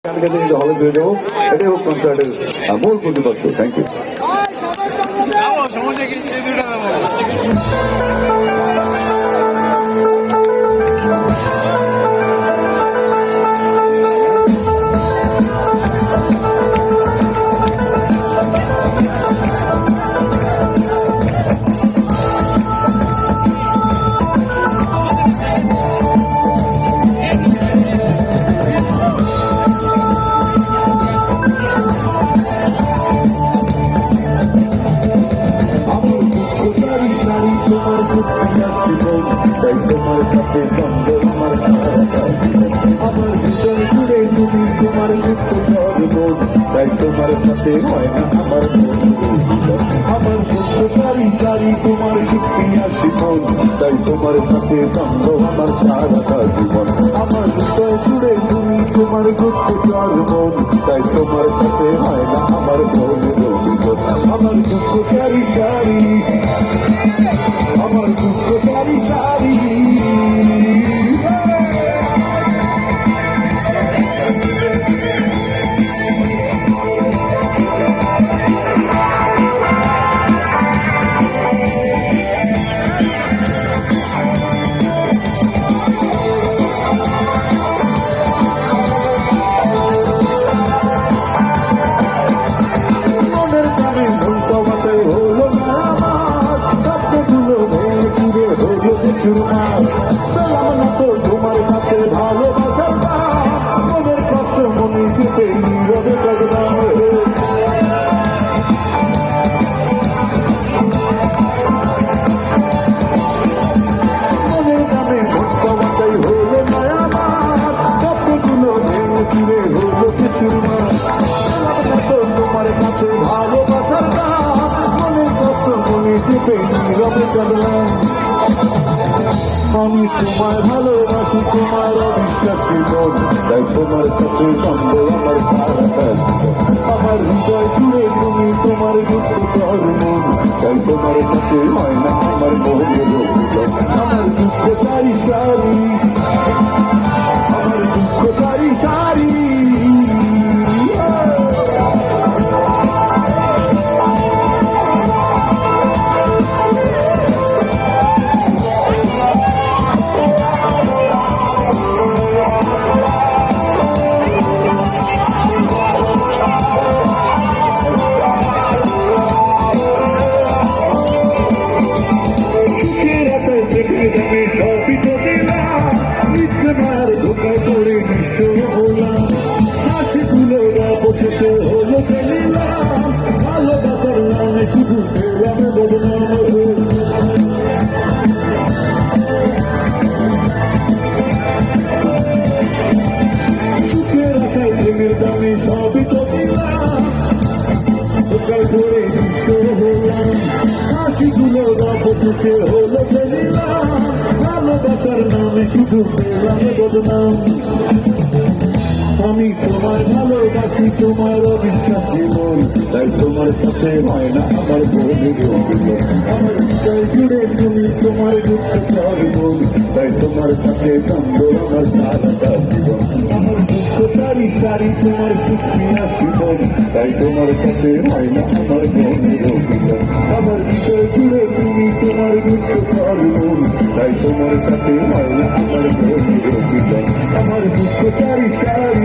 গান গাইতে কিন্তু হলে চলে যাবো, এটাই হোক কনসার্টের মূল প্রতিপাদ্য। Thank you. তোমার সুপ্রিয়া জীবন তাই তোমার সাথে দ্বন্দ্ব আমার সারাটা জীবন। আমার ভিতর জুড়ে তুমি তোমার মুক্ত চরণ তাই তোমার সাথে হয় না আমার মন। আমার মুক্ত সারি সারি তোমার সুপ্রিয়া জীবন তাই তোমার সাথে দ্বন্দ্ব আমার সারাটা জীবন। আমার ভিতর জুড়ে তুমি তোমার মুক্ত চরণ তাই তোমার সাথে হয় না আমার মন। আমার দুঃখ সারি সারি আমার দুঃখ সারি সারি মনের দামে মন কমাতে হলো না আমার, শব্দগুলো ভেঙে চিরে হলো চুরমার। পেলাম না তো তোমার কাছে ভালোবাসার দাম, মনের কষ্ট মনে চেপে নীরবে কাঁদলাম। মনের দামে মন কমাতে হলো না আমার, শব্দগুলো ভেঙে চিরে হলো চুরমার। পেলাম না তো তোমার কাছে ভালোবাসার দাম, মনের কষ্ট মনে চেপে নীরবে কাঁদলাম। আমি তোমায় ভালোবাসি তোমার অবিশ্বাসী মন তাই তোমার সাথে দ্বন্দ্ব আমার সারাটা জীবন। আমার হৃদয় জুড়ে তুমি তোমার গুপ্ত চরণ তাই তোমার সাথে হয় না আমার মনের অভিযোগ। আমার দুঃখ সারি সারি আমার দুঃখ সারি সারি সবই তো দিলাম, মিথ্যে মার ধোকায় পড়ে নিঃস্ব হলাম। হাসিগুলো অবশেষে হলো চলিলাম, ভালোবাসার নামে শুধু পেলাম বদনাম। সুখের আশায় প্রেমের দামে সবই তো দিলাম, ধোকায় পড়ে নিঃস্ব হলাম। হাসিগুলো অবশেষে হলো চলিলাম, ভালোবাসার নামে শুধু পেলাম বদনাম। আমি তোমার ভালোবাসি তোমার অবিশ্বাসী মন তাই তোমার সাথে হয় না আমার মনের অভিযোগ। আমার হৃদয় জুড়ে তুমি তোমার গুপ্ত চরণ তাই তোমার সাথে দ্বন্দ্ব আমার সারাটা জীবন। আমার দুঃখ সারি সারি তোমার সুপ্রিয়া জীবন তাই তোমার সাথে হয় না আমার মনের অভিযোগ। আমার হৃদয় জুড়ে তুমি তোমার গুপ্ত চরণ তাই তোমার সাথে হয় না আমার মনের অভিযোগ। আমার দুঃখ সারি সারি